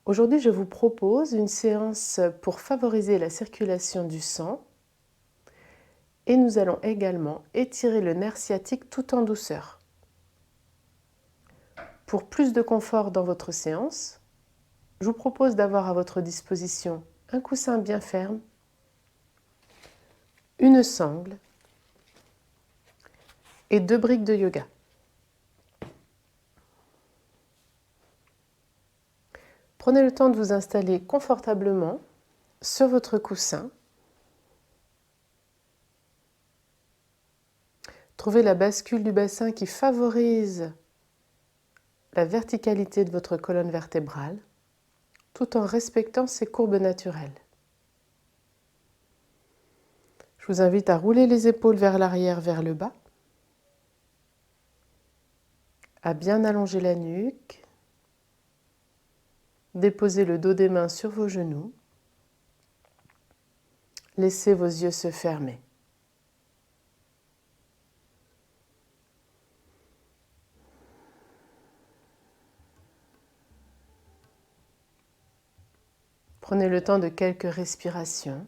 Aujourd'hui, je vous propose une séance pour favoriser la circulation du sang et nous allons également étirer le nerf sciatique tout en douceur. Pour plus de confort dans votre séance, je vous propose d'avoir à votre disposition un coussin bien ferme, une sangle et 2 briques de yoga. Prenez le temps de vous installer confortablement sur votre coussin. Trouvez la bascule du bassin qui favorise la verticalité de votre colonne vertébrale, tout en respectant ses courbes naturelles. Je vous invite à rouler les épaules vers l'arrière, vers le bas, à bien allonger la nuque, déposer le dos des mains sur vos genoux, laissez vos yeux se fermer. Prenez le temps de quelques respirations.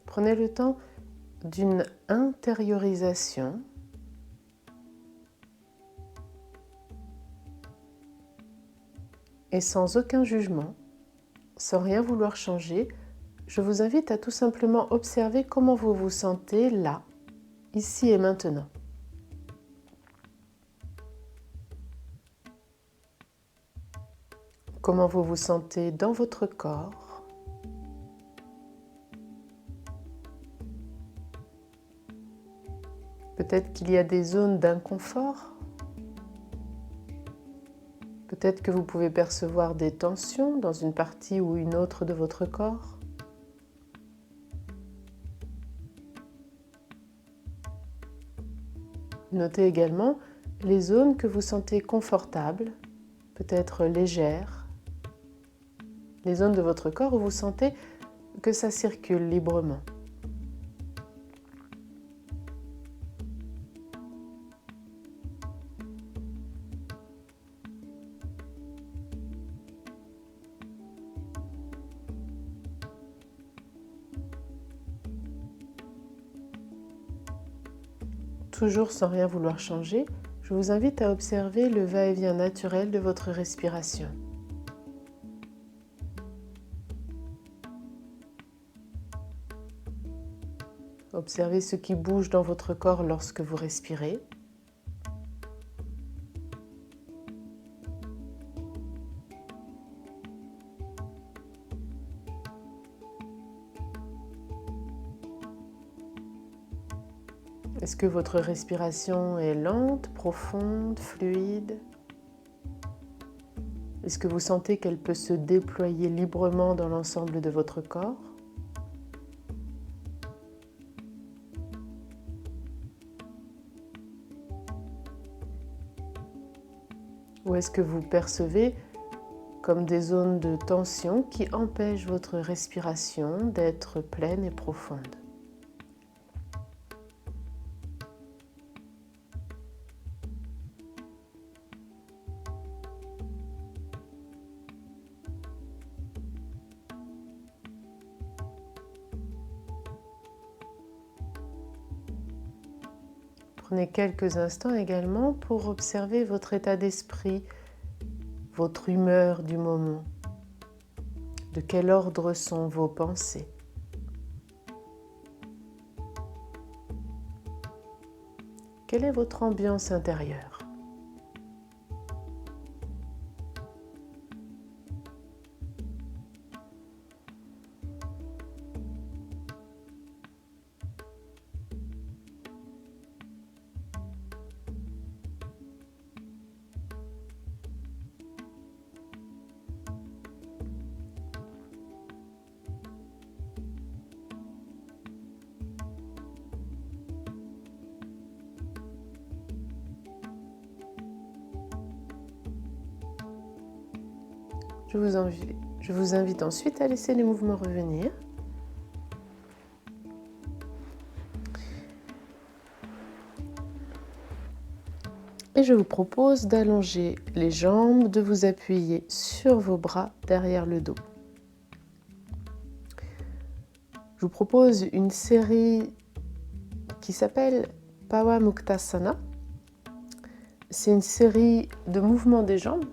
Prenez le temps d'une intériorisation et sans aucun jugement, sans rien vouloir changer, je vous invite à tout simplement observer comment vous vous sentez là, ici et maintenant. Comment vous vous sentez dans votre corps. Peut-être qu'il y a des zones d'inconfort. Peut-être que vous pouvez percevoir des tensions dans une partie ou une autre de votre corps. Notez également les zones que vous sentez confortables, peut-être légères, les zones de votre corps où vous sentez que ça circule librement. Toujours sans rien vouloir changer, je vous invite à observer le va-et-vient naturel de votre respiration. Observez ce qui bouge dans votre corps lorsque vous respirez. Est-ce que votre respiration est lente, profonde, fluide? Est-ce que vous sentez qu'elle peut se déployer librement dans l'ensemble de votre corps? Ou est-ce que vous percevez comme des zones de tension qui empêchent votre respiration d'être pleine et profonde? Prenez quelques instants également pour observer votre état d'esprit, votre humeur du moment. De quel ordre sont vos pensées? Quelle est votre ambiance intérieure? Je vous invite ensuite à laisser les mouvements revenir. Et je vous propose d'allonger les jambes, de vous appuyer sur vos bras derrière le dos. Je vous propose une série qui s'appelle Pawamuktasana. C'est une série de mouvements des jambes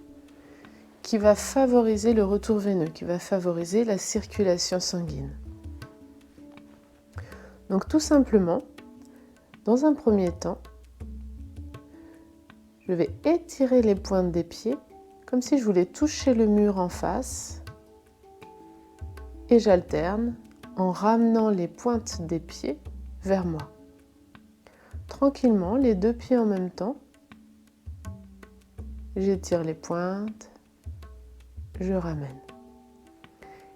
qui va favoriser le retour veineux, qui va favoriser la circulation sanguine. Donc tout simplement, dans un premier temps, je vais étirer les pointes des pieds comme si je voulais toucher le mur en face et j'alterne en ramenant les pointes des pieds vers moi. Tranquillement, les deux pieds en même temps, j'étire les pointes, je ramène.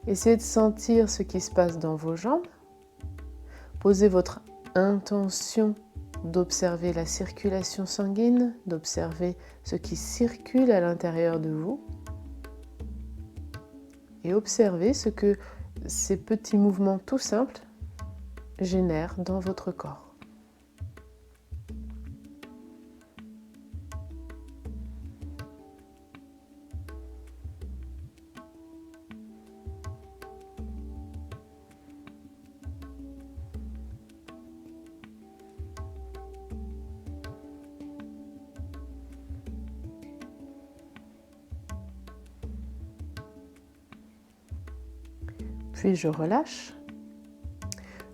Essayez de sentir ce qui se passe dans vos jambes. Posez votre intention d'observer la circulation sanguine, d'observer ce qui circule à l'intérieur de vous et observez ce que ces petits mouvements tout simples génèrent dans votre corps. Puis je relâche.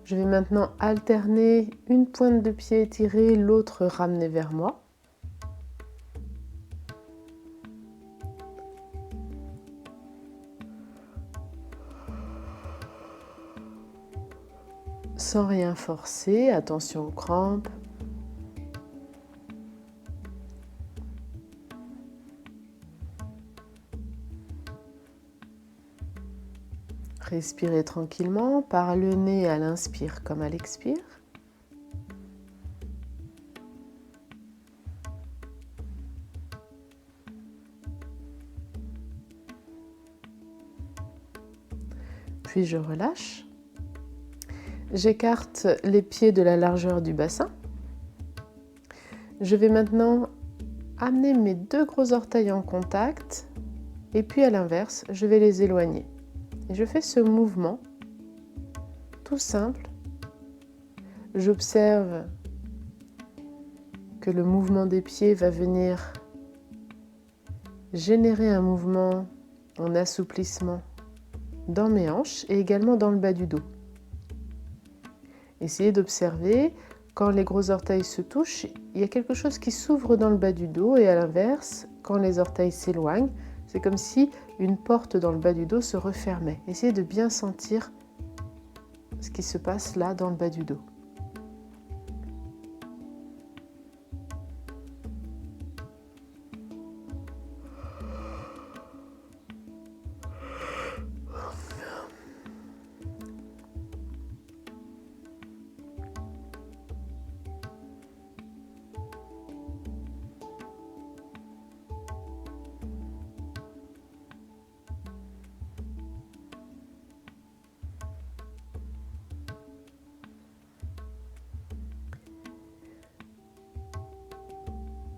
Je vais maintenant alterner une pointe de pied étirée, l'autre ramenée vers moi. Sans rien forcer, attention aux crampes. Respirez tranquillement par le nez à l'inspire comme à l'expire. Puis je relâche. J'écarte les pieds de la largeur du bassin. Je vais maintenant amener mes deux gros orteils en contact et puis à l'inverse, je vais les éloigner. Et je fais ce mouvement tout simple. J'observe que le mouvement des pieds va venir générer un mouvement en assouplissement dans mes hanches et également dans le bas du dos. Essayez d'observer quand les gros orteils se touchent, il y a quelque chose qui s'ouvre dans le bas du dos et à l'inverse, quand les orteils s'éloignent, c'est comme si une porte dans le bas du dos se refermait. Essayez de bien sentir ce qui se passe là dans le bas du dos.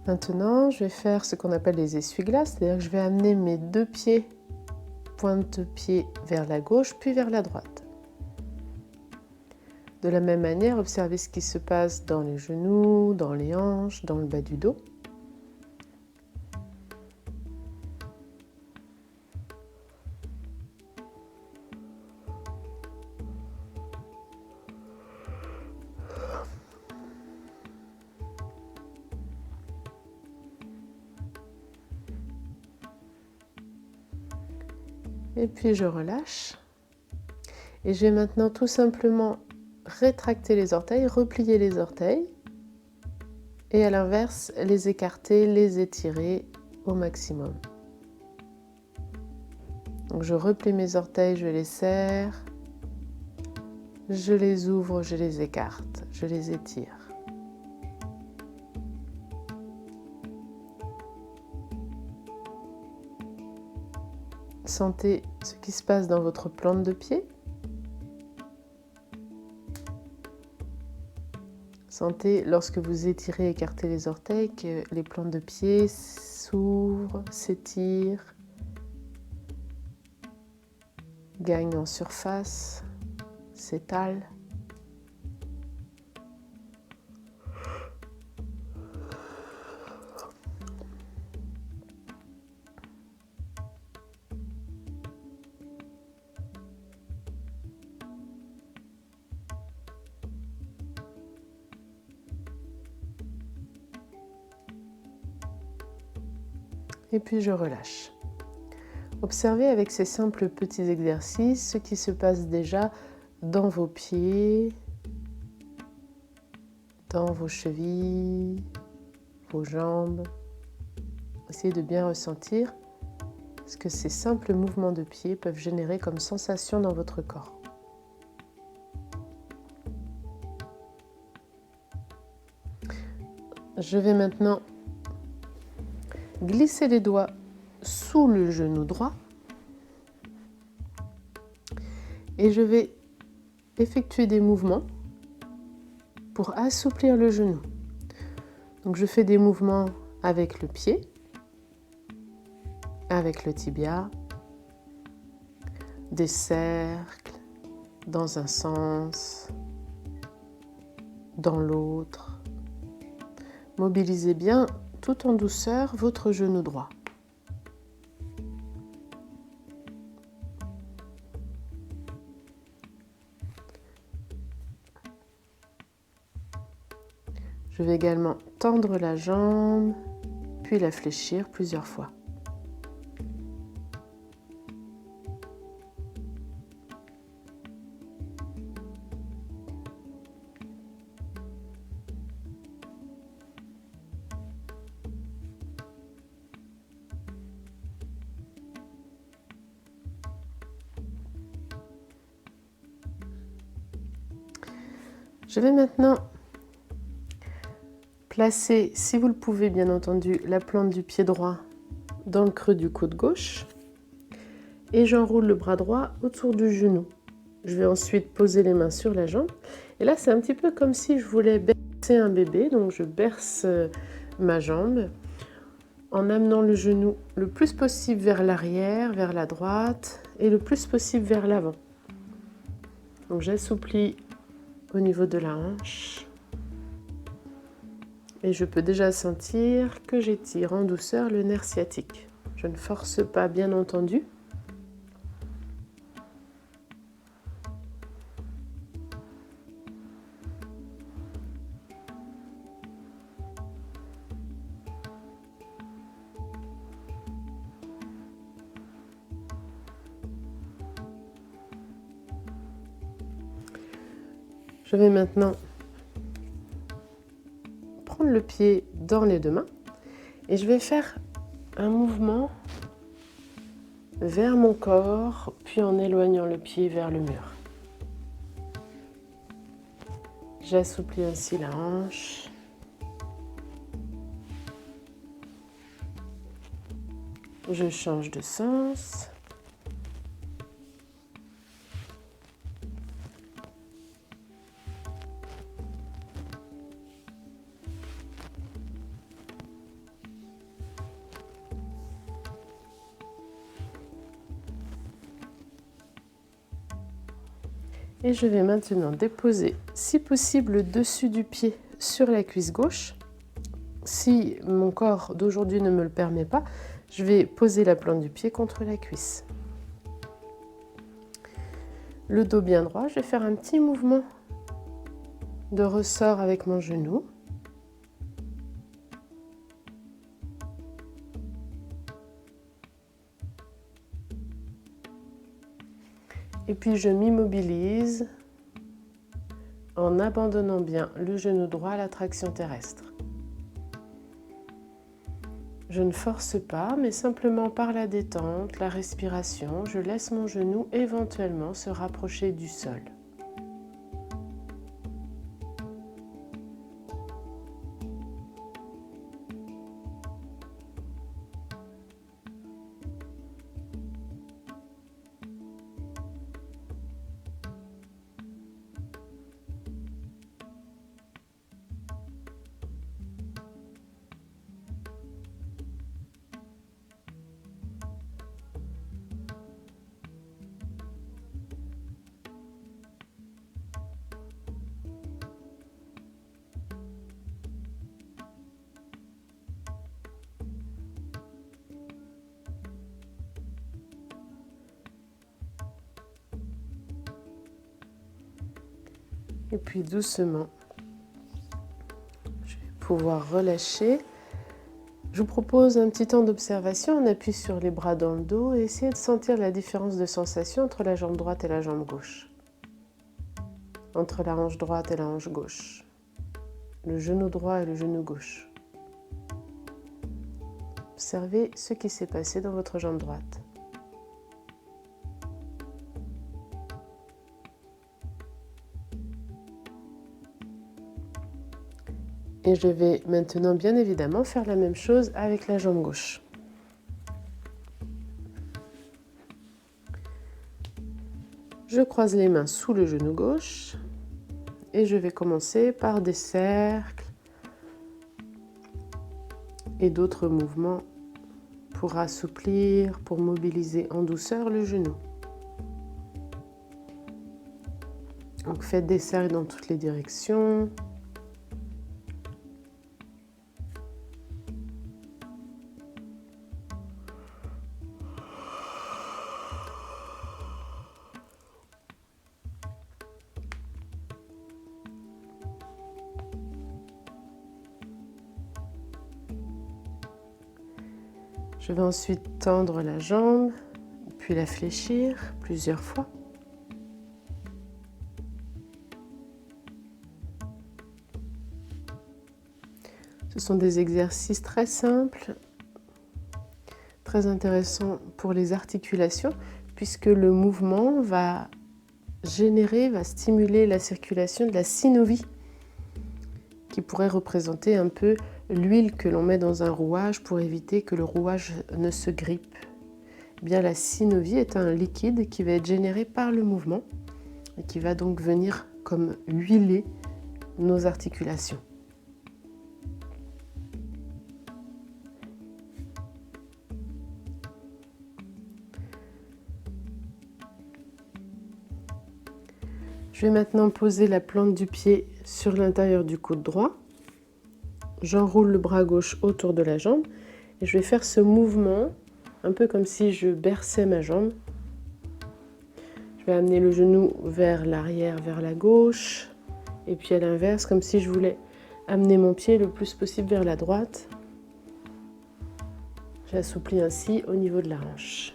Maintenant, je vais faire ce qu'on appelle les essuie-glaces, c'est-à-dire que je vais amener mes deux pieds, pointe de pied vers la gauche, puis vers la droite. De la même manière, observez ce qui se passe dans les genoux, dans les hanches, dans le bas du dos. Et puis je relâche. Et je vais maintenant tout simplement rétracter les orteils, replier les orteils. Et à l'inverse, les écarter, les étirer au maximum. Donc je replie mes orteils, je les serre. Je les ouvre, je les écarte, je les étire. Sentez ce qui se passe dans votre plante de pied. Sentez lorsque vous étirez et écartez les orteils que les plantes de pied s'ouvrent, s'étirent, gagnent en surface, s'étalent. Et puis je relâche. Observez avec ces simples petits exercices ce qui se passe déjà dans vos pieds, dans vos chevilles, vos jambes. Essayez de bien ressentir ce que ces simples mouvements de pied peuvent générer comme sensation dans votre corps. Je vais maintenant glisser les doigts sous le genou droit et je vais effectuer des mouvements pour assouplir le genou. Donc je fais des mouvements avec le pied, avec le tibia, des cercles dans un sens, dans l'autre. Mobilisez bien tout en douceur votre genou droit. Je vais également tendre la jambe, puis la fléchir plusieurs fois. Je vais maintenant placer, si vous le pouvez bien entendu, la plante du pied droit dans le creux du coude gauche et j'enroule le bras droit autour du genou. Je vais ensuite poser les mains sur la jambe et là c'est un petit peu comme si je voulais bercer un bébé, donc je berce ma jambe en amenant le genou le plus possible vers l'arrière, vers la droite et le plus possible vers l'avant. Donc j'assouplis au niveau de la hanche. Et je peux déjà sentir que j'étire en douceur le nerf sciatique. Je ne force pas, bien entendu. Je vais maintenant prendre le pied dans les deux mains et je vais faire un mouvement vers mon corps, puis en éloignant le pied vers le mur. J'assouplis ainsi la hanche. Je change de sens. Et je vais maintenant déposer, si possible, le dessus du pied sur la cuisse gauche. Si mon corps d'aujourd'hui ne me le permet pas, je vais poser la plante du pied contre la cuisse. Le dos bien droit, je vais faire un petit mouvement de ressort avec mon genou. Et puis je m'immobilise en abandonnant bien le genou droit à la traction terrestre. Je ne force pas, mais simplement par la détente, la respiration, je laisse mon genou éventuellement se rapprocher du sol. Et puis doucement, je vais pouvoir relâcher. Je vous propose un petit temps d'observation. On appuie sur les bras dans le dos et essayez de sentir la différence de sensation entre la jambe droite et la jambe gauche. Entre la hanche droite et la hanche gauche. Le genou droit et le genou gauche. Observez ce qui s'est passé dans votre jambe droite. Et je vais maintenant bien évidemment faire la même chose avec la jambe gauche. Je croise les mains sous le genou gauche et je vais commencer par des cercles et d'autres mouvements pour assouplir, pour mobiliser en douceur le genou. Donc faites des cercles dans toutes les directions. Je vais ensuite tendre la jambe, puis la fléchir plusieurs fois. Ce sont des exercices très simples, très intéressants pour les articulations, puisque le mouvement va stimuler la circulation de la synovie, qui pourrait représenter un peu l'huile que l'on met dans un rouage pour éviter que le rouage ne se grippe. Eh bien, la synovie est un liquide qui va être généré par le mouvement et qui va donc venir comme huiler nos articulations. Je vais maintenant poser la plante du pied sur l'intérieur du coude droit. J'enroule le bras gauche autour de la jambe et je vais faire ce mouvement un peu comme si je berçais ma jambe. Je vais amener le genou vers l'arrière, vers la gauche et puis à l'inverse comme si je voulais amener mon pied le plus possible vers la droite. J'assouplis ainsi au niveau de la hanche.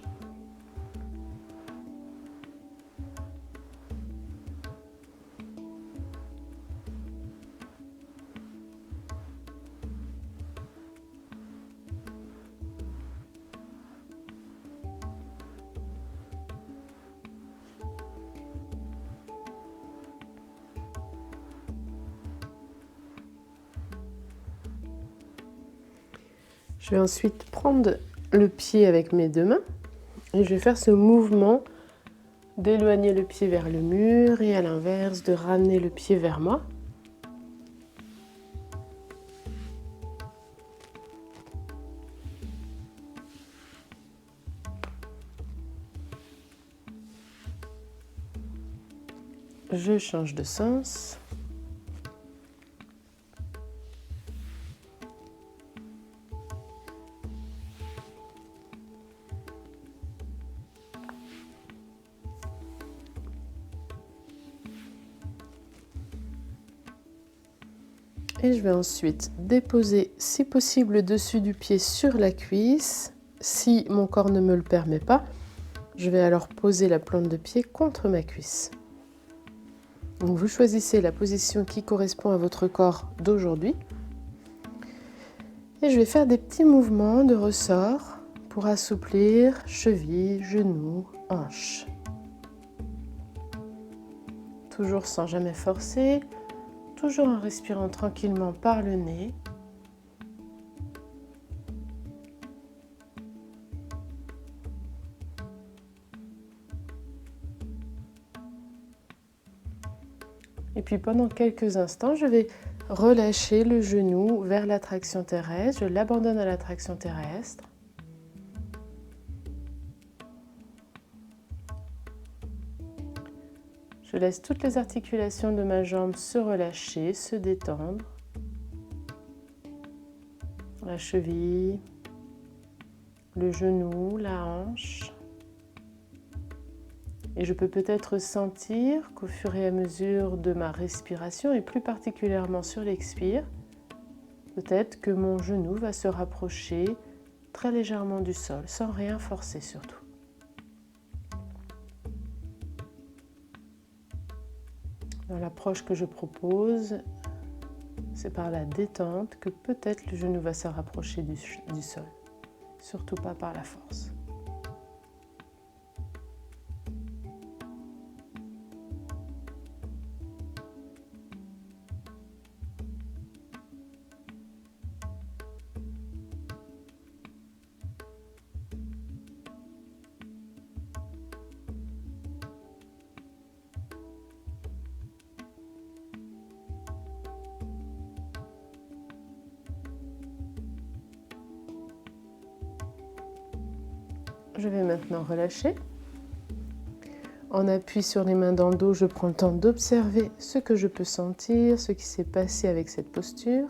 Je vais ensuite prendre le pied avec mes deux mains et je vais faire ce mouvement d'éloigner le pied vers le mur et à l'inverse de ramener le pied vers moi. Je change de sens. Et je vais ensuite déposer, si possible, le dessus du pied sur la cuisse. Si mon corps ne me le permet pas, je vais alors poser la plante de pied contre ma cuisse. Donc vous choisissez la position qui correspond à votre corps d'aujourd'hui. Et je vais faire des petits mouvements de ressort pour assouplir cheville, genou, hanche. Toujours sans jamais forcer. Toujours en respirant tranquillement par le nez. Et puis pendant quelques instants, je vais relâcher le genou vers la traction terrestre. Je l'abandonne à la traction terrestre. Je laisse toutes les articulations de ma jambe se relâcher, se détendre. La cheville, le genou, la hanche, Et je peux peut-être sentir qu'au fur et à mesure de ma respiration, et plus particulièrement sur l'expire, peut-être que mon genou va se rapprocher très légèrement du sol, sans rien forcer surtout. Dans l'approche que je propose, c'est par la détente que peut-être le genou va se rapprocher du sol, surtout pas par la force. Je vais maintenant relâcher. En appui sur les mains dans le dos, je prends le temps d'observer ce que je peux sentir, ce qui s'est passé avec cette posture.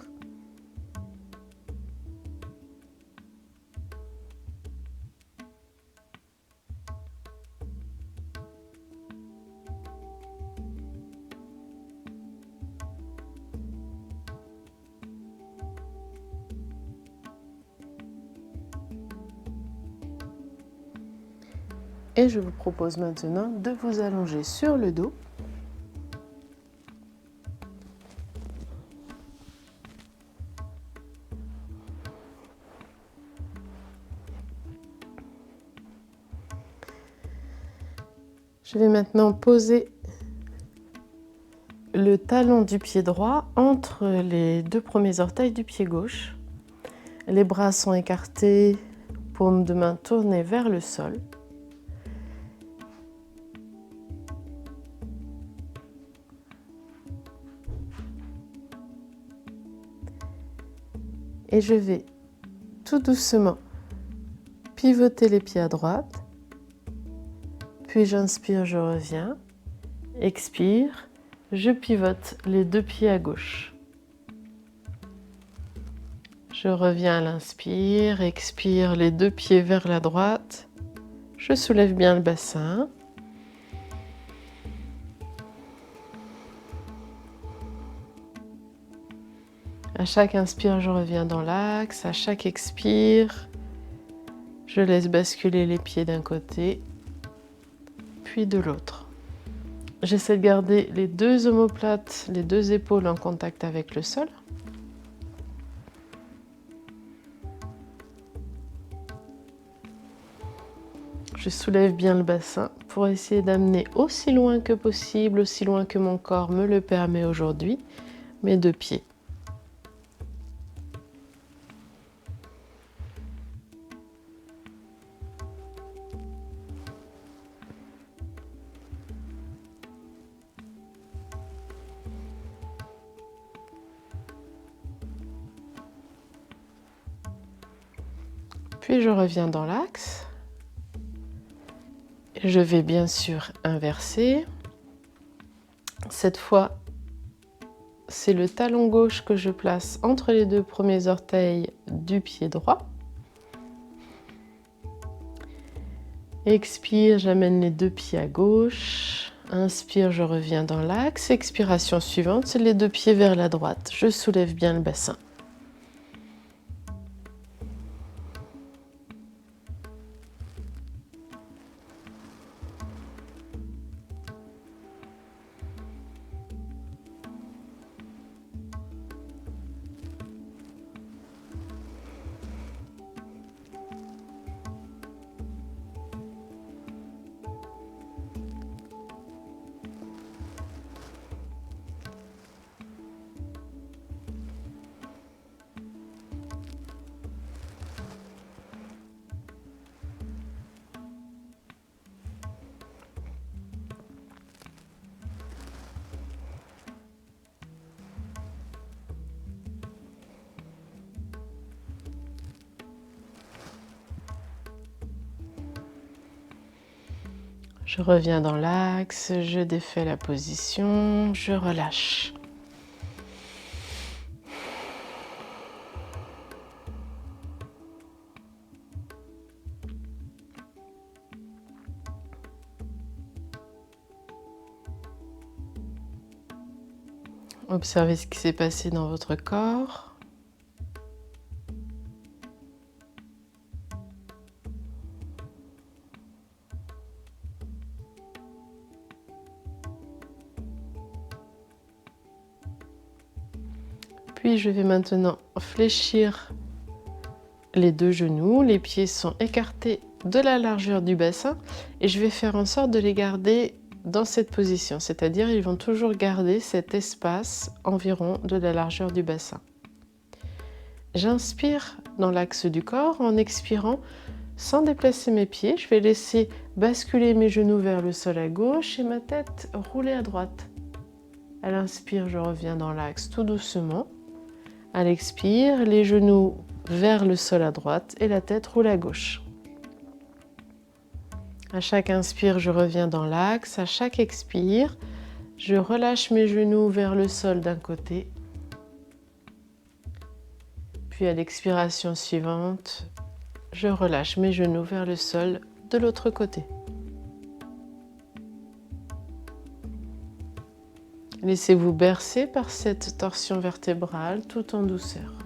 Et je vous propose maintenant de vous allonger sur le dos. Je vais maintenant poser le talon du pied droit entre les deux premiers orteils du pied gauche. Les bras sont écartés, paume de main tournée vers le sol. Et je vais tout doucement pivoter les pieds à droite. Puis j'inspire, je reviens. Expire, je pivote les deux pieds à gauche. Je reviens à l'inspire, expire les deux pieds vers la droite. Je soulève bien le bassin. À chaque inspire, je reviens dans l'axe. À chaque expire, je laisse basculer les pieds d'un côté, puis de l'autre. J'essaie de garder les deux omoplates, les deux épaules en contact avec le sol. Je soulève bien le bassin pour essayer d'amener aussi loin que possible, aussi loin que mon corps me le permet aujourd'hui, mes deux pieds. Puis je reviens dans l'axe. Je vais bien sûr inverser. Cette fois, c'est le talon gauche que je place entre les deux premiers orteils du pied droit. Expire, j'amène les deux pieds à gauche. Inspire, je reviens dans l'axe. Expiration suivante, c'est les deux pieds vers la droite. Je soulève bien le bassin. Je reviens dans l'axe, je défais la position, je relâche. Observez ce qui s'est passé dans votre corps. Puis je vais maintenant fléchir les deux genoux. Les pieds sont écartés de la largeur du bassin et je vais faire en sorte de les garder dans cette position, c'est-à-dire ils vont toujours garder cet espace environ de la largeur du bassin. J'inspire dans l'axe du corps en expirant sans déplacer mes pieds. Je vais laisser basculer mes genoux vers le sol à gauche et ma tête rouler à droite. À l'inspire, je reviens dans l'axe tout doucement. À l'expire, les genoux vers le sol à droite et la tête roule à gauche. À chaque inspire, je reviens dans l'axe. À chaque expire, je relâche mes genoux vers le sol d'un côté. Puis à l'expiration suivante, je relâche mes genoux vers le sol de l'autre côté. Laissez-vous bercer par cette torsion vertébrale tout en douceur.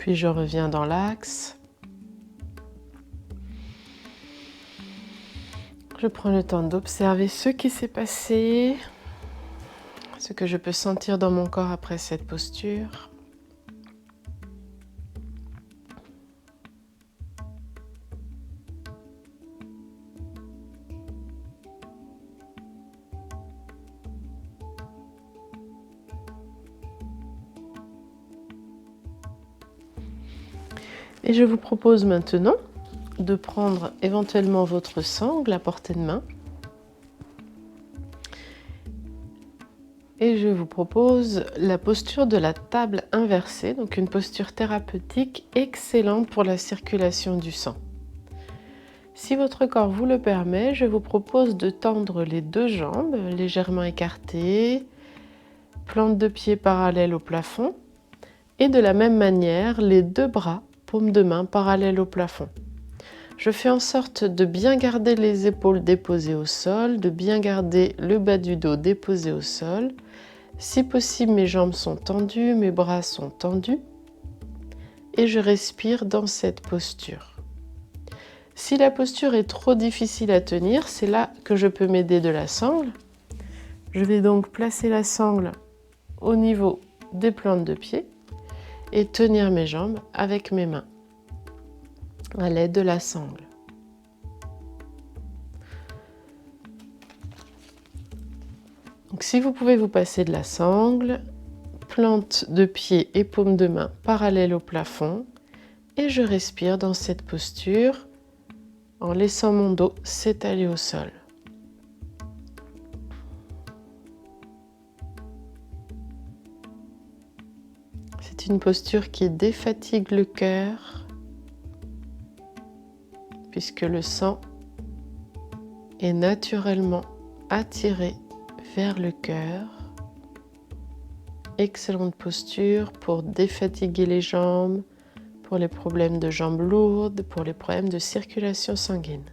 Puis je reviens dans l'axe. Je prends le temps d'observer ce qui s'est passé, ce que je peux sentir dans mon corps après cette posture. Et je vous propose maintenant de prendre éventuellement votre sangle à portée de main. Et je vous propose la posture de la table inversée, donc une posture thérapeutique excellente pour la circulation du sang. Si votre corps vous le permet, je vous propose de tendre les deux jambes légèrement écartées, plante de pied parallèle au plafond, et de la même manière, les deux bras, paume de main parallèles au plafond. Je fais en sorte de bien garder les épaules déposées au sol, de bien garder le bas du dos déposé au sol. Si possible, mes jambes sont tendues, mes bras sont tendus et je respire dans cette posture. Si la posture est trop difficile à tenir, c'est là que je peux m'aider de la sangle. Je vais donc placer la sangle au niveau des plantes de pied et tenir mes jambes avec mes mains à l'aide de la sangle. Donc, si vous pouvez vous passer de la sangle, plante de pied et paume de main parallèles au plafond et je respire dans cette posture en laissant mon dos s'étaler au sol. C'est une posture qui défatigue le cœur puisque le sang est naturellement attiré vers le cœur. Excellente posture pour défatiguer les jambes, pour les problèmes de jambes lourdes, pour les problèmes de circulation sanguine.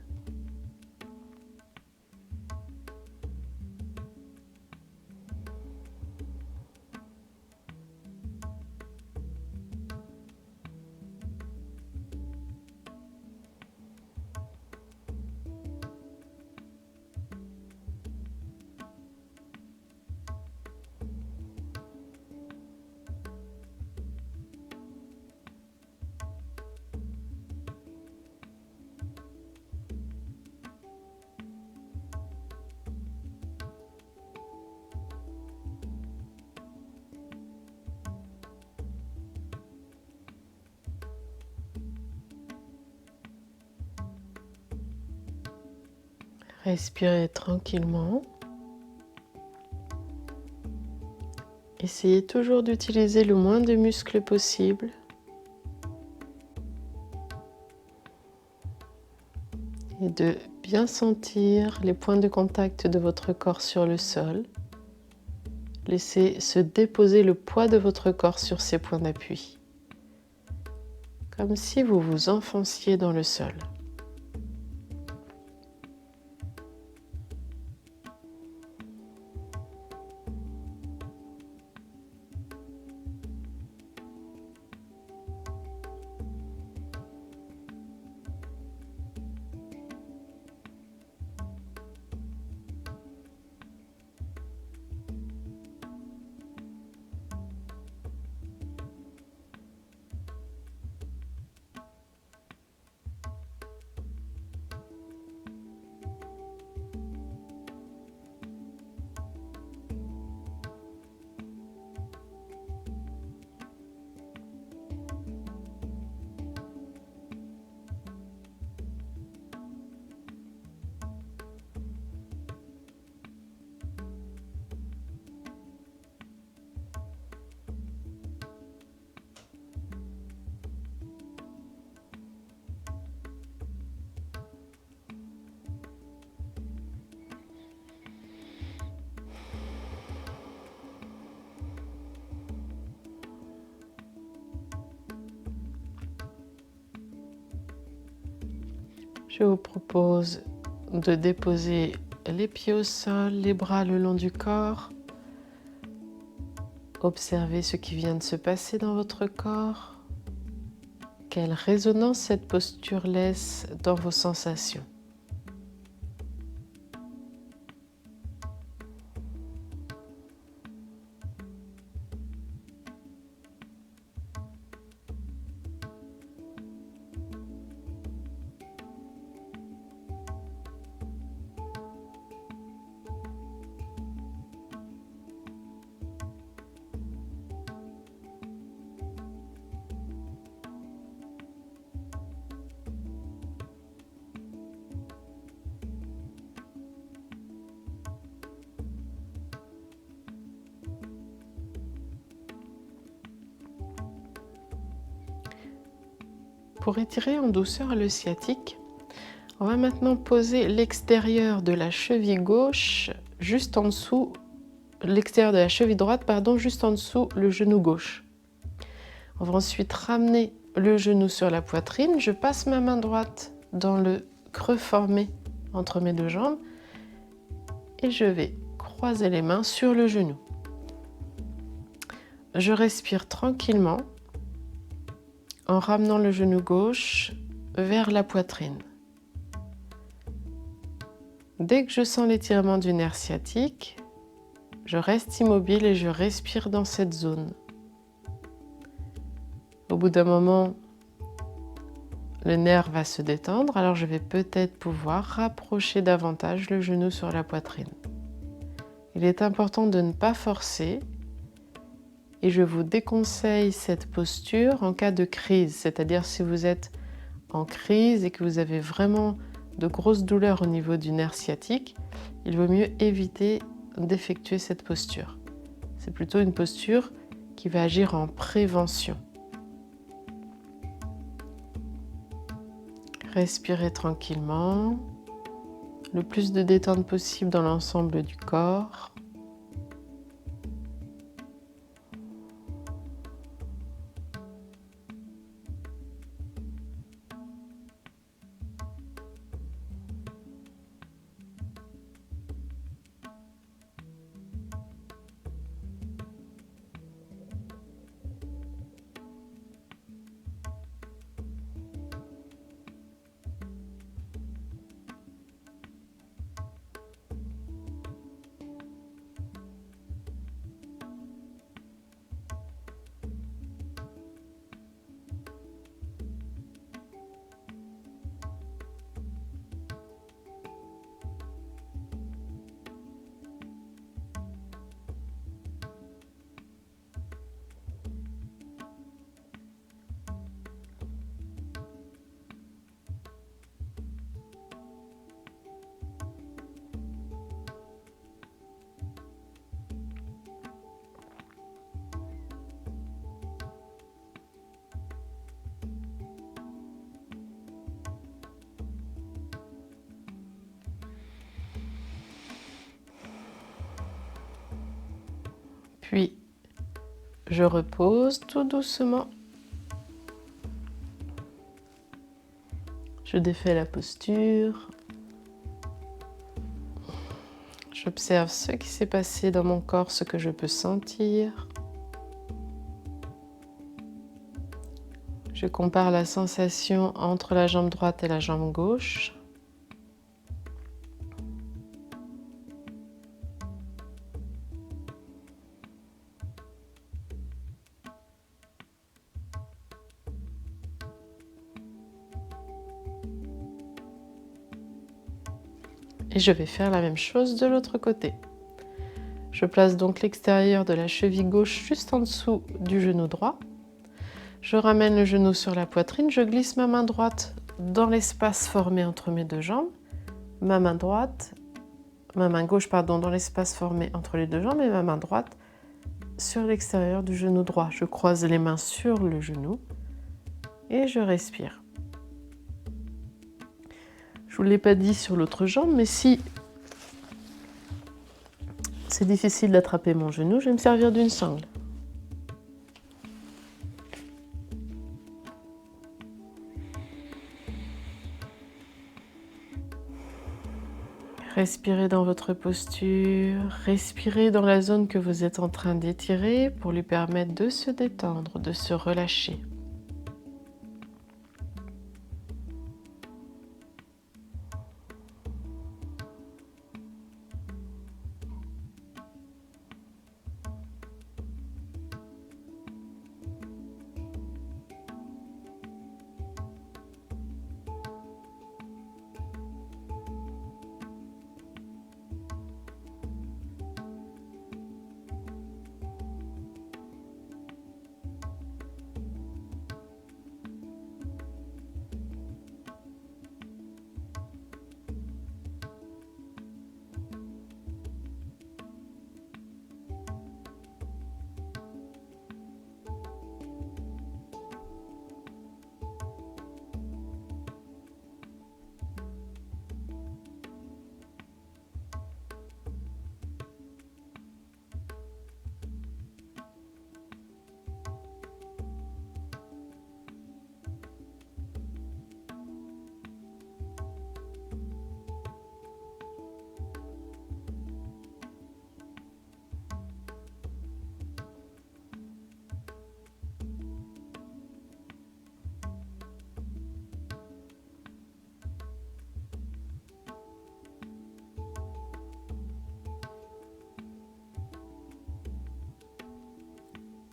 Respirez tranquillement. Essayez toujours d'utiliser le moins de muscles possible. Et de bien sentir les points de contact de votre corps sur le sol. Laissez se déposer le poids de votre corps sur ces points d'appui, comme si vous vous enfonciez dans le sol. Je vous propose de déposer les pieds au sol, les bras le long du corps. Observez ce qui vient de se passer dans votre corps. Quelle résonance cette posture laisse dans vos sensations. Pour étirer en douceur le sciatique, on va maintenant poser l'extérieur de la cheville gauche juste en dessous, l'extérieur de la cheville droite, juste en dessous le genou gauche. On va ensuite ramener le genou sur la poitrine. Je passe ma main droite dans le creux formé entre mes deux jambes et je vais croiser les mains sur le genou. Je respire tranquillement en ramenant le genou gauche vers la poitrine. Dès que je sens l'étirement du nerf sciatique, je reste immobile et je respire dans cette zone. Au bout d'un moment, le nerf va se détendre, alors je vais peut-être pouvoir rapprocher davantage le genou sur la poitrine. Il est important de ne pas forcer et je vous déconseille cette posture en cas de crise, c'est-à-dire si vous êtes en crise et que vous avez vraiment de grosses douleurs au niveau du nerf sciatique, il vaut mieux éviter d'effectuer cette posture. C'est plutôt une posture qui va agir en prévention. Respirez tranquillement, le plus de détente possible dans l'ensemble du corps. Puis, je repose tout doucement. Je défais la posture. J'observe ce qui s'est passé dans mon corps, ce que je peux sentir. Je compare la sensation entre la jambe droite et la jambe gauche. Et je vais faire la même chose de l'autre côté. Je place donc l'extérieur de la cheville gauche juste en dessous du genou droit. Je ramène le genou sur la poitrine, je glisse ma main droite dans l'espace formé entre mes deux jambes, ma main gauche dans l'espace formé entre les deux jambes et ma main droite sur l'extérieur du genou droit. Je croise les mains sur le genou et je respire. Je ne vous l'ai pas dit sur l'autre jambe, mais si c'est difficile d'attraper mon genou, je vais me servir d'une sangle. Respirez dans votre posture, respirez dans la zone que vous êtes en train d'étirer pour lui permettre de se détendre, de se relâcher.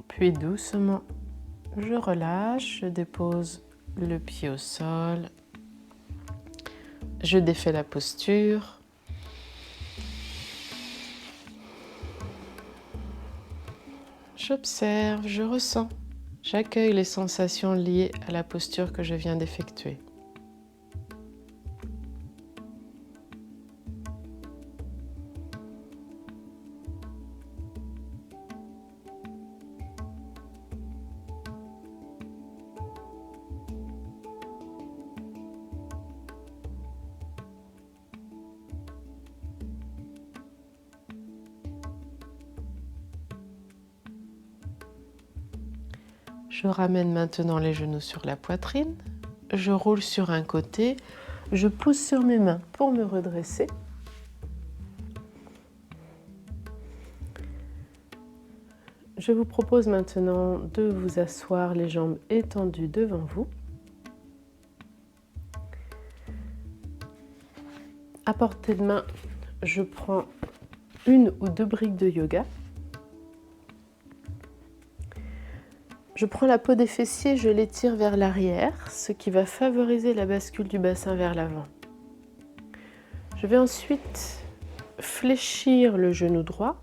Puis doucement, je relâche, je dépose le pied au sol, je défais la posture. J'observe, je ressens, j'accueille les sensations liées à la posture que je viens d'effectuer. Je ramène maintenant les genoux sur la poitrine, je roule sur un côté, je pousse sur mes mains pour me redresser. Je vous propose maintenant de vous asseoir les jambes étendues devant vous. À portée de main, je prends une ou deux briques de yoga. Je prends la peau des fessiers, je l'étire vers l'arrière, ce qui va favoriser la bascule du bassin vers l'avant. Je vais ensuite fléchir le genou droit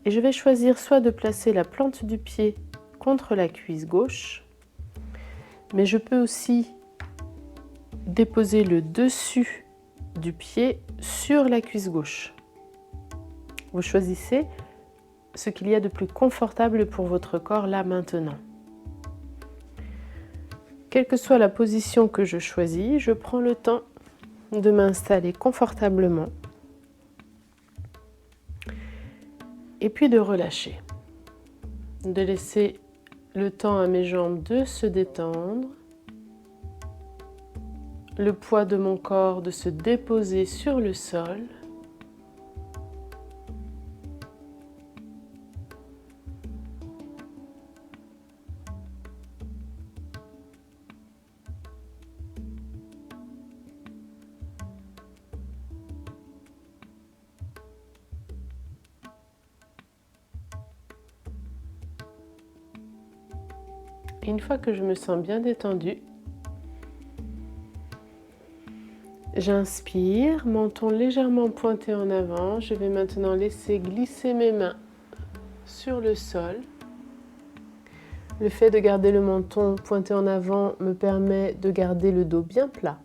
et je vais choisir soit de placer la plante du pied contre la cuisse gauche, mais je peux aussi déposer le dessus du pied sur la cuisse gauche. Vous choisissez ce qu'il y a de plus confortable pour votre corps là maintenant. Quelle que soit la position que je choisis, je prends le temps de m'installer confortablement. Et puis de relâcher. De laisser le temps à mes jambes de se détendre. Le poids de mon corps de se déposer sur le sol. Et une fois que je me sens bien détendue, j'inspire, menton légèrement pointé en avant. Je vais maintenant laisser glisser mes mains sur le sol. Le fait de garder le menton pointé en avant me permet de garder le dos bien plat.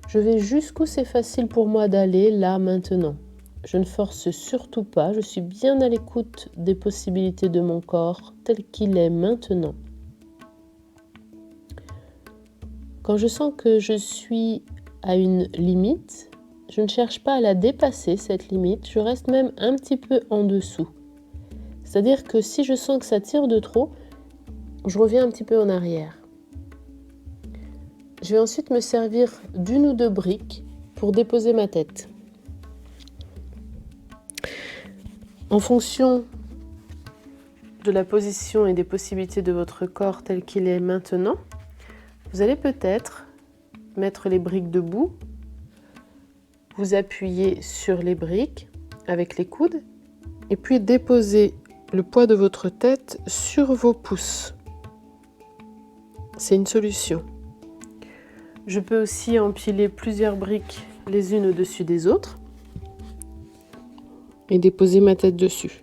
Je vais jusqu'où c'est facile pour moi d'aller, là, maintenant. Je ne force surtout pas, je suis bien à l'écoute des possibilités de mon corps tel qu'il est maintenant. Quand je sens que je suis à une limite, je ne cherche pas à la dépasser, cette limite, je reste même un petit peu en dessous. C'est-à-dire que si je sens que ça tire de trop, je reviens un petit peu en arrière. Je vais ensuite me servir d'une ou deux briques pour déposer ma tête. En fonction de la position et des possibilités de votre corps tel qu'il est maintenant, vous allez peut-être mettre les briques debout, vous appuyer sur les briques avec les coudes et puis déposer le poids de votre tête sur vos pouces. C'est une solution. Je peux aussi empiler plusieurs briques les unes au-dessus des autres et déposer ma tête dessus.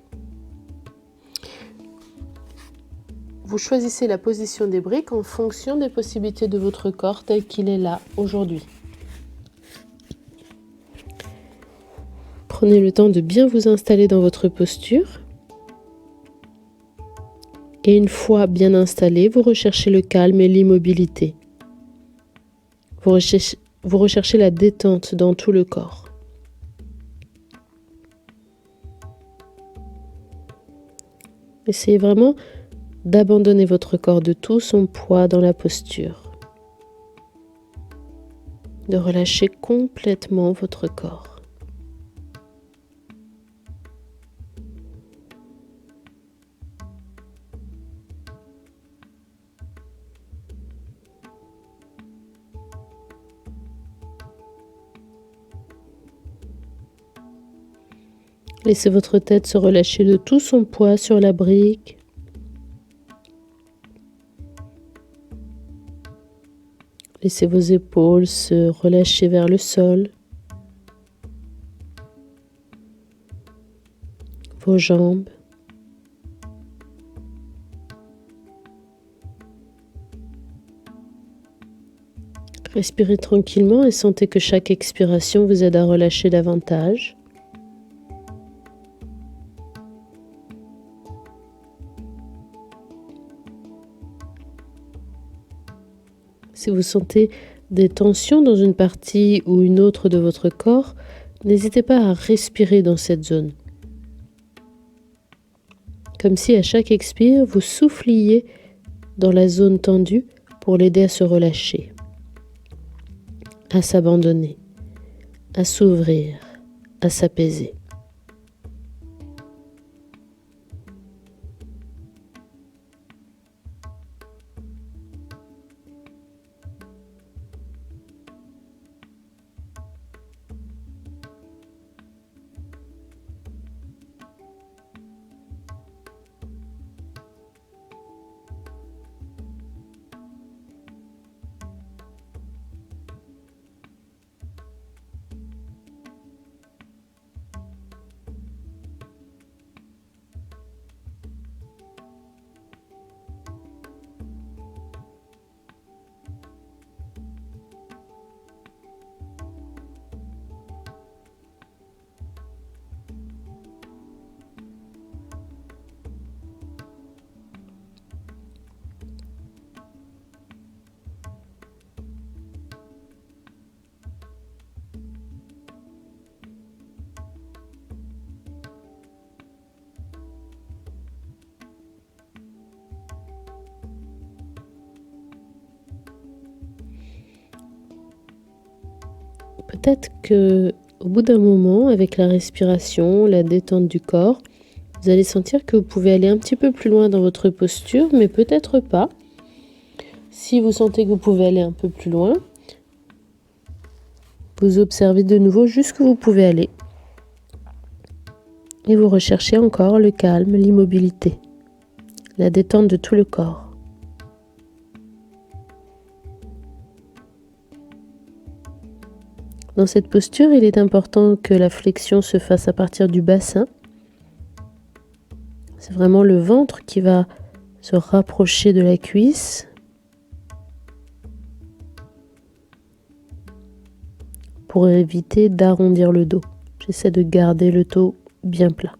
Vous choisissez la position des briques en fonction des possibilités de votre corps tel qu'il est là aujourd'hui. Prenez le temps de bien vous installer dans votre posture. Et une fois bien installé, vous recherchez le calme et l'immobilité. Vous recherchez la détente dans tout le corps. Essayez vraiment d'abandonner votre corps de tout son poids dans la posture. De relâcher complètement votre corps. Laissez votre tête se relâcher de tout son poids sur la brique. Laissez vos épaules se relâcher vers le sol. Vos jambes. Respirez tranquillement et sentez que chaque expiration vous aide à relâcher davantage. Si vous sentez des tensions dans une partie ou une autre de votre corps, n'hésitez pas à respirer dans cette zone. Comme si à chaque expire, vous souffliez dans la zone tendue pour l'aider à se relâcher, à s'abandonner, à s'ouvrir, à s'apaiser. Peut-être que au bout d'un moment, avec la respiration, la détente du corps, vous allez sentir que vous pouvez aller un petit peu plus loin dans votre posture, mais peut-être pas. Si vous sentez que vous pouvez aller un peu plus loin, vous observez de nouveau jusqu'où vous pouvez aller. Et vous recherchez encore le calme, l'immobilité, la détente de tout le corps. Dans cette posture, il est important que la flexion se fasse à partir du bassin. C'est vraiment le ventre qui va se rapprocher de la cuisse pour éviter d'arrondir le dos. J'essaie de garder le dos bien plat.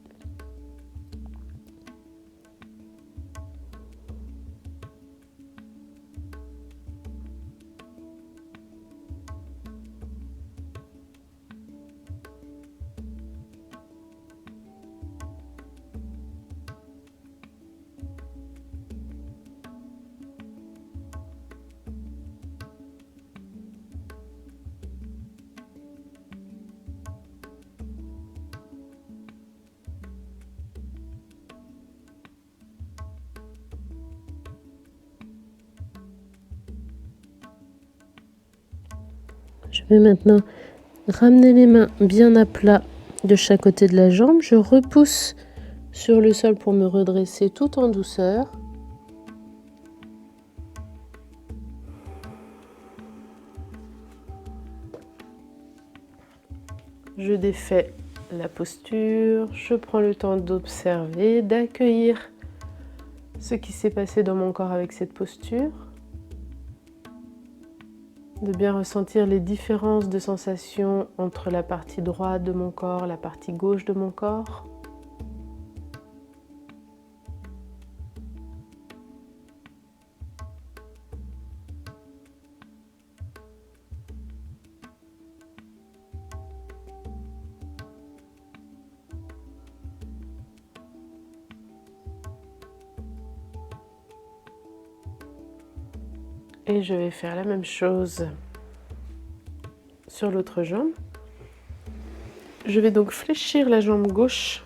Je vais maintenant ramener les mains bien à plat de chaque côté de la jambe. Je repousse sur le sol pour me redresser tout en douceur. Je défais la posture, je prends le temps d'observer, d'accueillir ce qui s'est passé dans mon corps avec cette posture, de bien ressentir les différences de sensations entre la partie droite de mon corps, la partie gauche de mon corps. Et je vais faire la même chose sur l'autre jambe. Je vais donc fléchir la jambe gauche.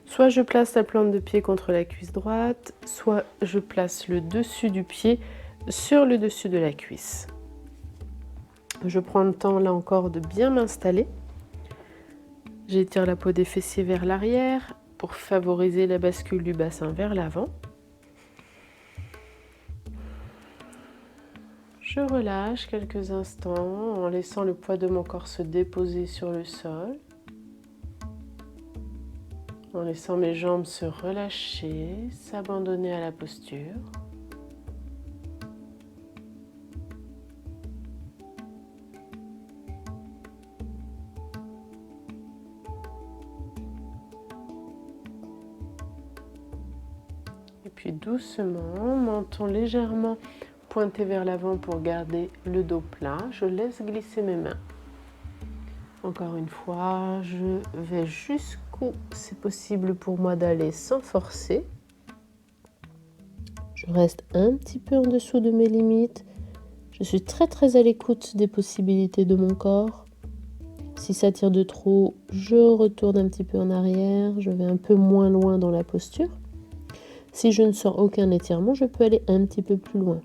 Soit je place la plante de pied contre la cuisse droite, soit je place le dessus du pied sur le dessus de la cuisse. Je prends le temps là encore de bien m'installer. J'étire la peau des fessiers vers l'arrière pour favoriser la bascule du bassin vers l'avant. Je relâche quelques instants en laissant le poids de mon corps se déposer sur le sol, en laissant mes jambes se relâcher, s'abandonner à la posture. Et puis doucement, menton légèrement pointé vers l'avant pour garder le dos plat. Je laisse glisser mes mains. Encore une fois, je vais jusqu'où c'est possible pour moi d'aller sans forcer. Je reste un petit peu en dessous de mes limites. Je suis très à l'écoute des possibilités de mon corps. Si ça tire de trop, je retourne un petit peu en arrière. Je vais un peu moins loin dans la posture. Si je ne sens aucun étirement, je peux aller un petit peu plus loin.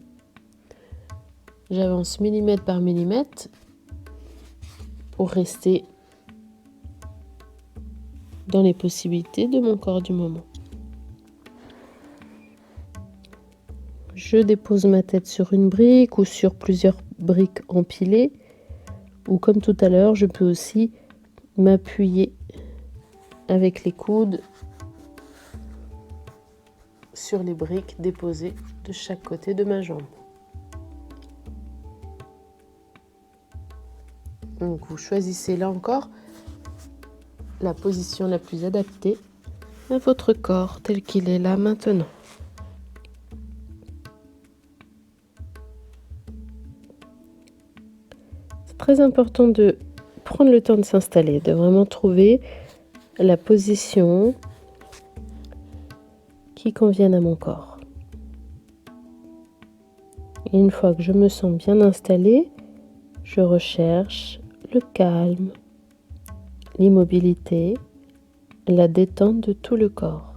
J'avance millimètre par millimètre pour rester dans les possibilités de mon corps du moment. Je dépose ma tête sur une brique ou sur plusieurs briques empilées, ou comme tout à l'heure, je peux aussi m'appuyer avec les coudes sur les briques déposées de chaque côté de ma jambe. Donc vous choisissez là encore la position la plus adaptée à votre corps tel qu'il est là maintenant. C'est très important de prendre le temps de s'installer, de vraiment trouver la position qui convienne à mon corps. Et une fois que je me sens bien installée, je recherche le calme, l'immobilité, la détente de tout le corps.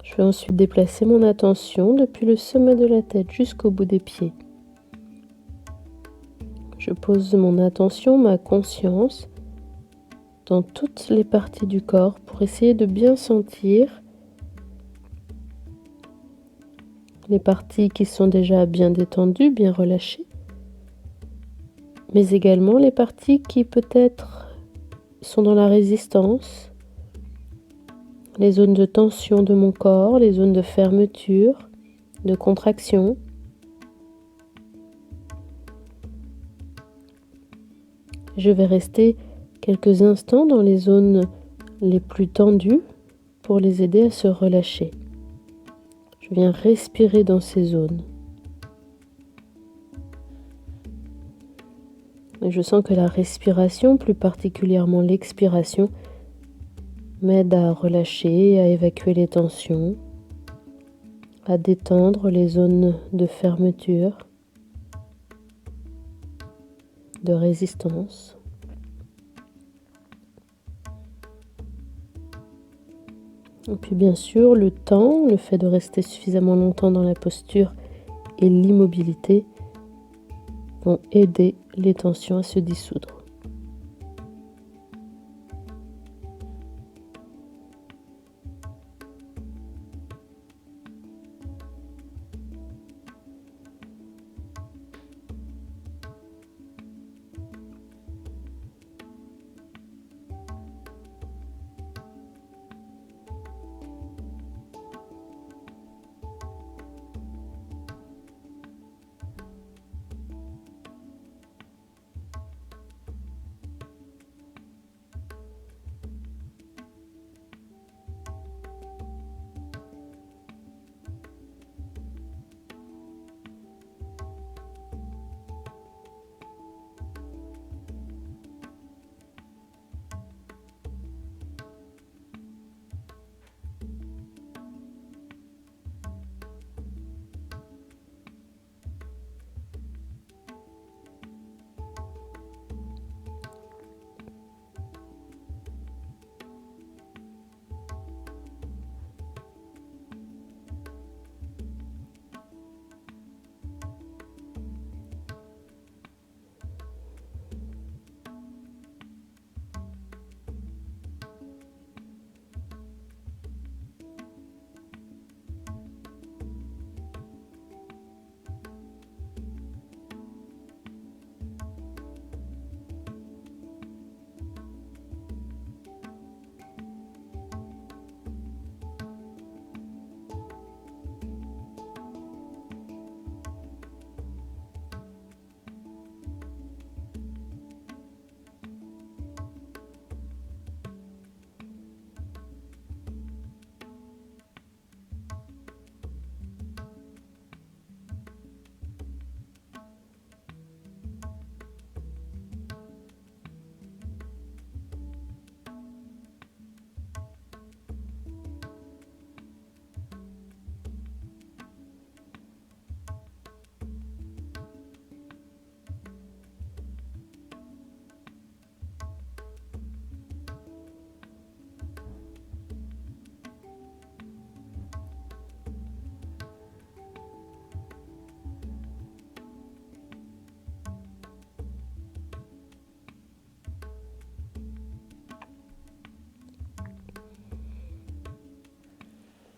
Je vais ensuite déplacer mon attention depuis le sommet de la tête jusqu'au bout des pieds. Je pose mon attention, ma conscience, dans toutes les parties du corps pour essayer de bien sentir les parties qui sont déjà bien détendues, bien relâchées, mais également les parties qui peut-être sont dans la résistance, les zones de tension de mon corps, les zones de fermeture, de contraction. Je vais rester quelques instants dans les zones les plus tendues pour les aider à se relâcher. Je viens respirer dans ces zones. Et je sens que la respiration, plus particulièrement l'expiration, m'aide à relâcher, à évacuer les tensions, à détendre les zones de fermeture, de résistance. Et puis bien sûr, le temps, le fait de rester suffisamment longtemps dans la posture et l'immobilité vont aider les tensions à se dissoudre.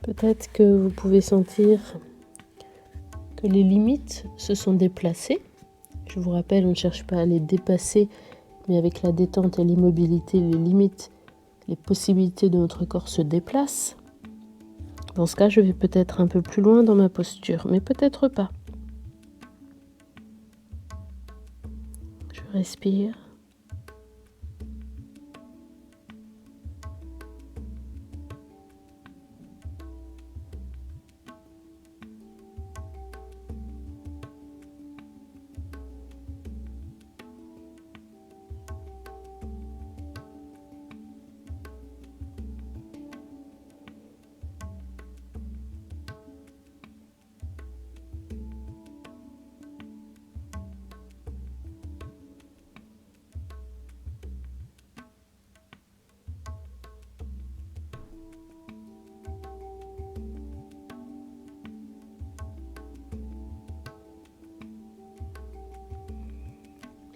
Peut-être que vous pouvez sentir que les limites se sont déplacées. Je vous rappelle, on ne cherche pas à les dépasser, mais avec la détente et l'immobilité, les limites, les possibilités de notre corps se déplacent. Dans ce cas, je vais peut-être un peu plus loin dans ma posture, mais peut-être pas. Je respire.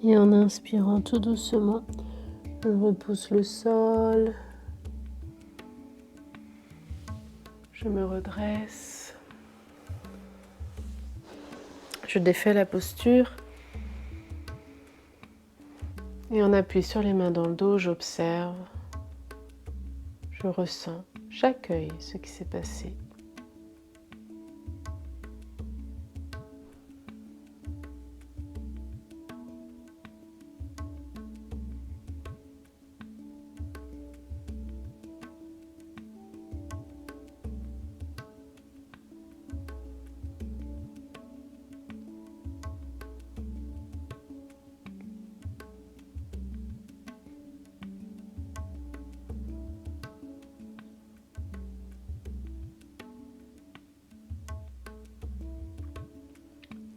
Et en inspirant tout doucement, je repousse le sol. Je me redresse. Je défais la posture. Et en appui sur les mains dans le dos, j'observe. Je ressens, j'accueille ce qui s'est passé.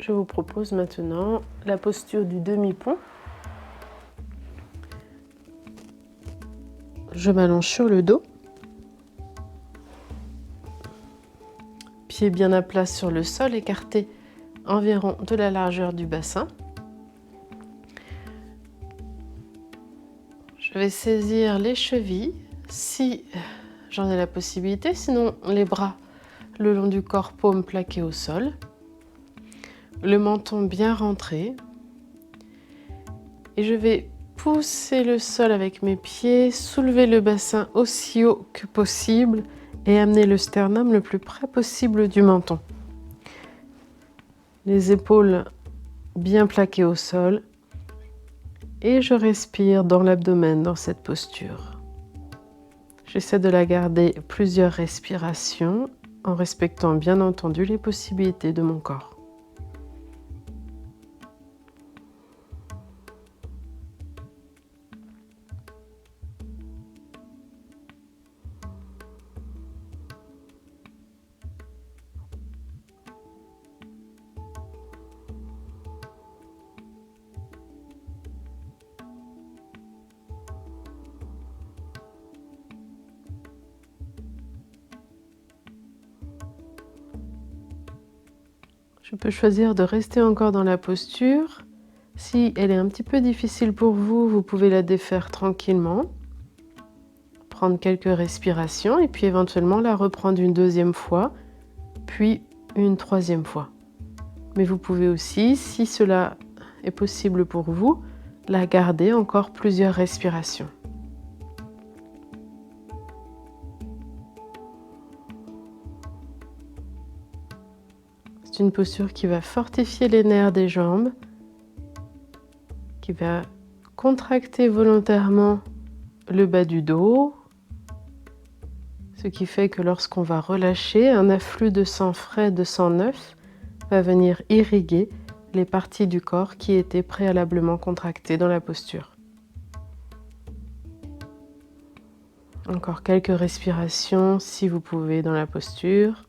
Je vous propose maintenant la posture du demi-pont. Je m'allonge sur le dos. Pieds bien à plat sur le sol, écartés environ de la largeur du bassin. Je vais saisir les chevilles si j'en ai la possibilité, sinon les bras le long du corps, paumes plaquées au sol. Le menton bien rentré. Et je vais pousser le sol avec mes pieds, soulever le bassin aussi haut que possible et amener le sternum le plus près possible du menton. Les épaules bien plaquées au sol. Et je respire dans l'abdomen dans cette posture. J'essaie de la garder plusieurs respirations en respectant bien entendu les possibilités de mon corps. Je peux choisir de rester encore dans la posture. Si elle est un petit peu difficile pour vous, vous pouvez la défaire tranquillement. Prendre quelques respirations et puis éventuellement la reprendre une deuxième fois, puis une troisième fois. Mais vous pouvez aussi, si cela est possible pour vous, la garder encore plusieurs respirations. C'est une posture qui va fortifier les nerfs des jambes, qui va contracter volontairement le bas du dos, ce qui fait que lorsqu'on va relâcher, un afflux de sang frais, de sang neuf, va venir irriguer les parties du corps qui étaient préalablement contractées dans la posture. Encore quelques respirations si vous pouvez dans la posture.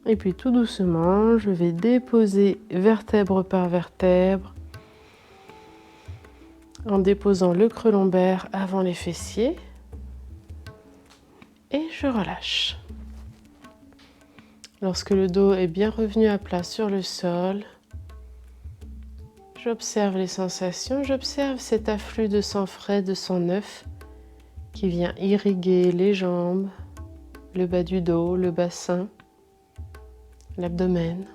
Et puis tout doucement, je vais déposer vertèbre par vertèbre en déposant le creux lombaire avant les fessiers. Et je relâche. Lorsque le dos est bien revenu à plat sur le sol, j'observe les sensations, j'observe cet afflux de sang frais, de sang neuf qui vient irriguer les jambes, le bas du dos, le bassin, l'abdomen.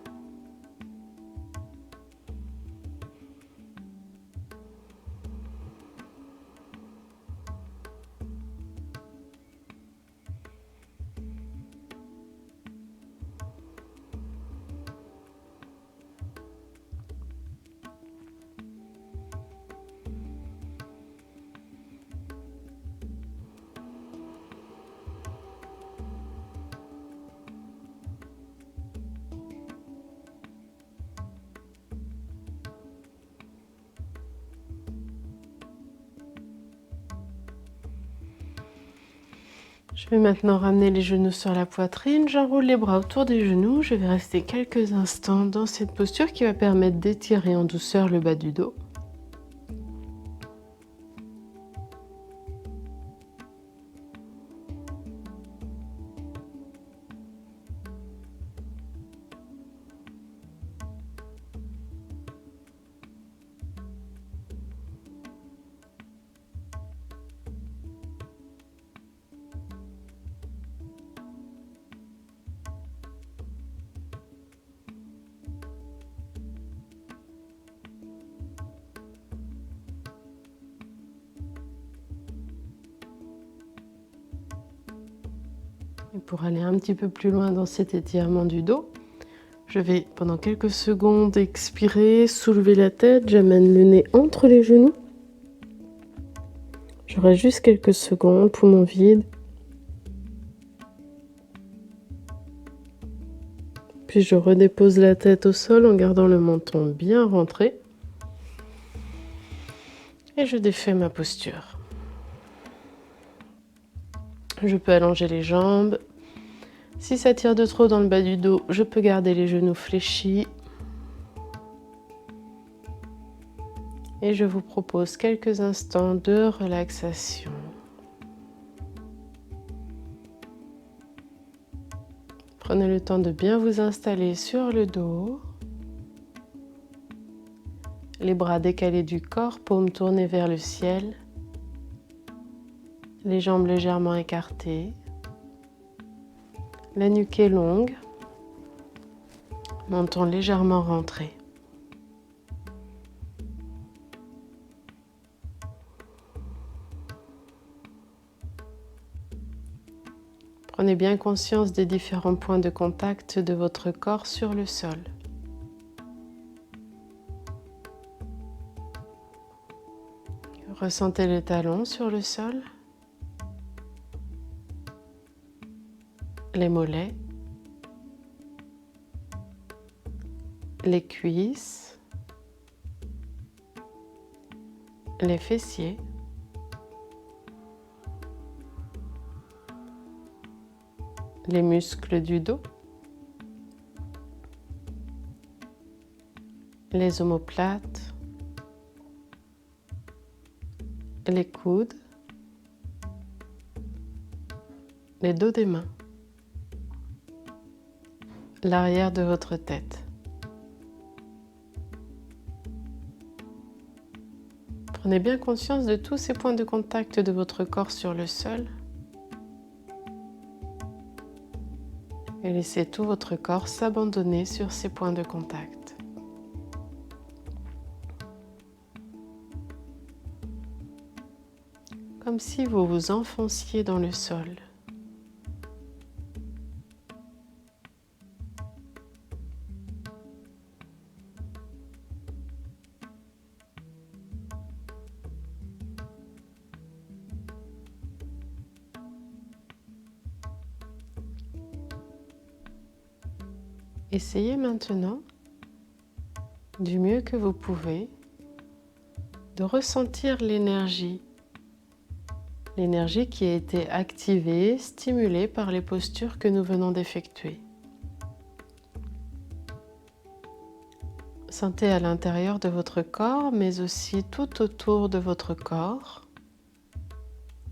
Je vais maintenant ramener les genoux sur la poitrine, j'enroule les bras autour des genoux, je vais rester quelques instants dans cette posture qui va permettre d'étirer en douceur le bas du dos. Et pour aller un petit peu plus loin dans cet étirement du dos, je vais pendant quelques secondes expirer, soulever la tête, j'amène le nez entre les genoux. Je reste juste quelques secondes, poumon vide. Puis je redépose la tête au sol en gardant le menton bien rentré. Et je défais ma posture. Je peux allonger les jambes. Si ça tire de trop dans le bas du dos, je peux garder les genoux fléchis. Et je vous propose quelques instants de relaxation. Prenez le temps de bien vous installer sur le dos. Les bras décalés du corps, paumes tournées vers le ciel. Les jambes légèrement écartées. La nuque est longue. Menton légèrement rentré. Prenez bien conscience des différents points de contact de votre corps sur le sol. Ressentez les talons sur le sol, les mollets, les cuisses, les fessiers, les muscles du dos, les omoplates, les coudes, les dos des mains, l'arrière de votre tête. Prenez bien conscience de tous ces points de contact de votre corps sur le sol et laissez tout votre corps s'abandonner sur ces points de contact. Comme si vous vous enfonciez dans le sol. Essayez maintenant, du mieux que vous pouvez, de ressentir l'énergie qui a été activée, stimulée par les postures que nous venons d'effectuer. Sentez à l'intérieur de votre corps, mais aussi tout autour de votre corps,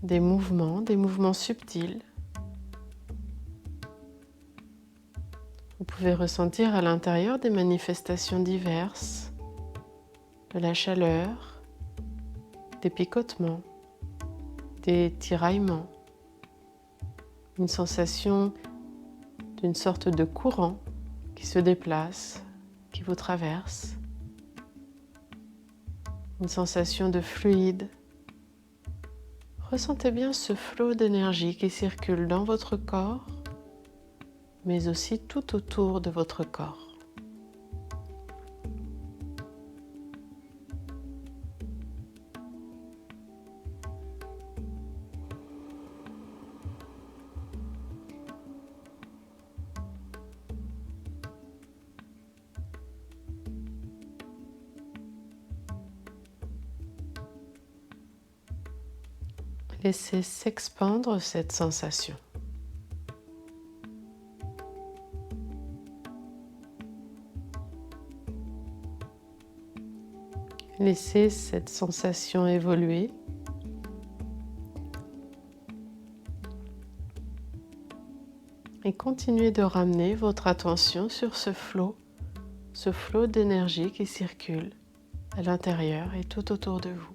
des mouvements subtils. Vous pouvez ressentir à l'intérieur des manifestations diverses, de la chaleur, des picotements, des tiraillements, une sensation d'une sorte de courant qui se déplace, qui vous traverse, une sensation de fluide. Ressentez bien ce flot d'énergie qui circule dans votre corps, mais aussi tout autour de votre corps. Laissez s'expandre cette sensation. Laissez cette sensation évoluer. Et continuez de ramener votre attention sur ce flot d'énergie qui circule à l'intérieur et tout autour de vous.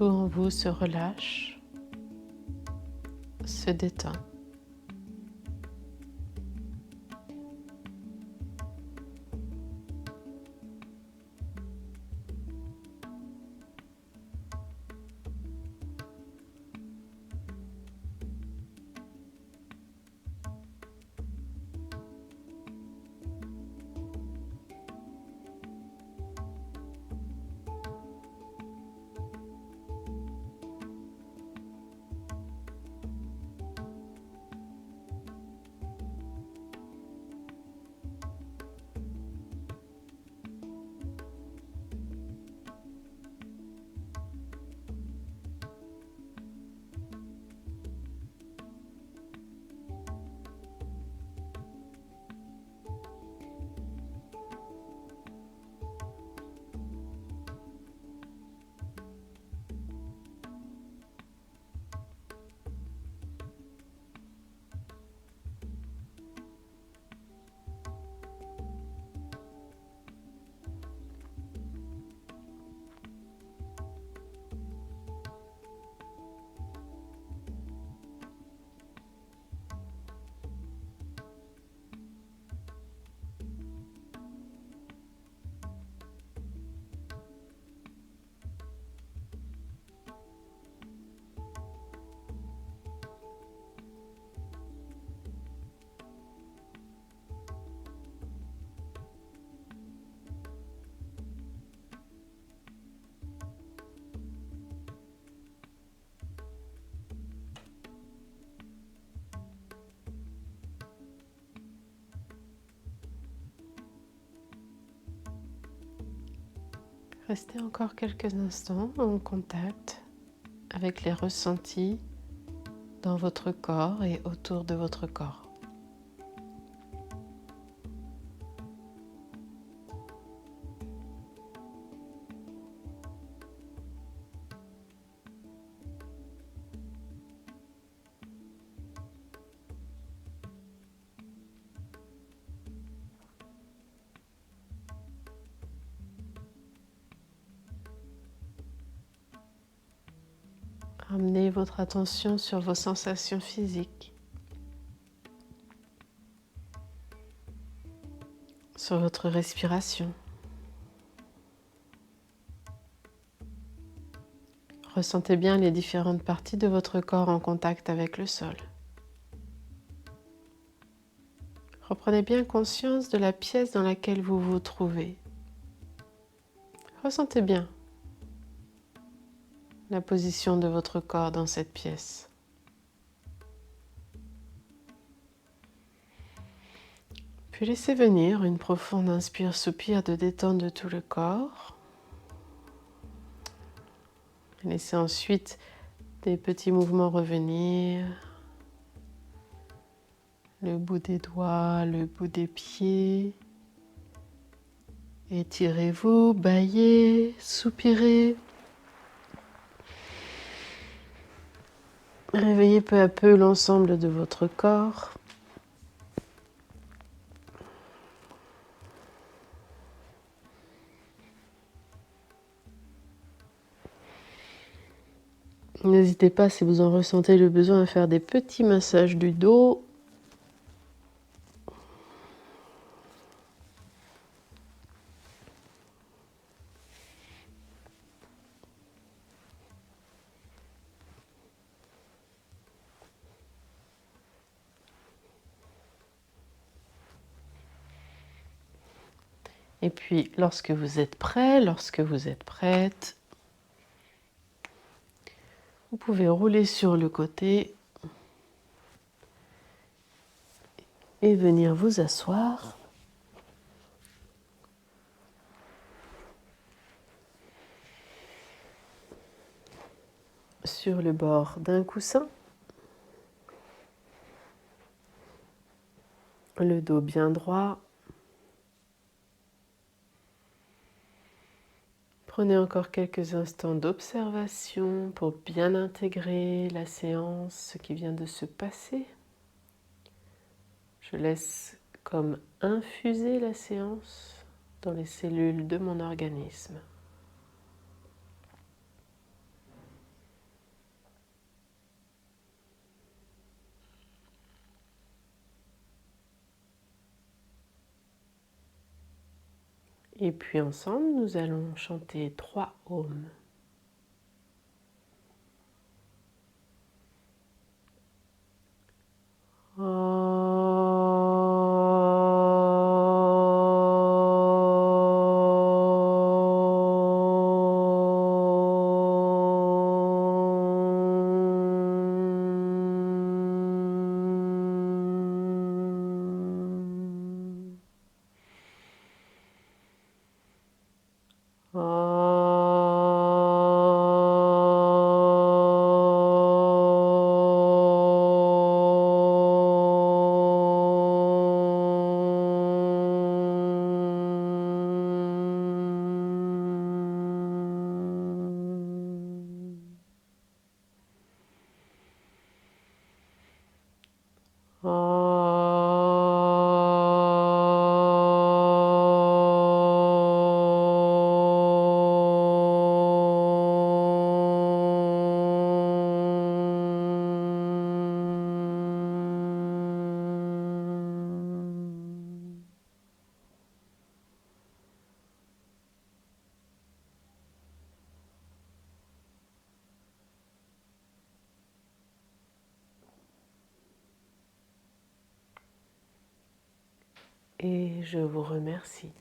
Tout en vous se relâche, se détend. Restez encore quelques instants en contact avec les ressentis dans votre corps et autour de votre corps. Ramenez votre attention sur vos sensations physiques, sur votre respiration. Ressentez bien les différentes parties de votre corps en contact avec le sol. Reprenez bien conscience de la pièce dans laquelle vous vous trouvez. Ressentez bien la position de votre corps dans cette pièce. Puis laissez venir une profonde inspire-soupir de détente de tout le corps. Laissez ensuite des petits mouvements revenir. Le bout des doigts, le bout des pieds. Étirez-vous, bâillez, soupirez. Réveillez peu à peu l'ensemble de votre corps. N'hésitez pas, si vous en ressentez le besoin, à faire des petits massages du dos. Et puis, lorsque vous êtes prêt, lorsque vous êtes prête, vous pouvez rouler sur le côté et venir vous asseoir. Sur le bord d'un coussin, le dos bien droit. Prenez encore quelques instants d'observation pour bien intégrer la séance, ce qui vient de se passer. Je laisse comme infuser la séance dans les cellules de mon organisme. Et puis ensemble, nous allons chanter 3 ohms. Et je vous remercie.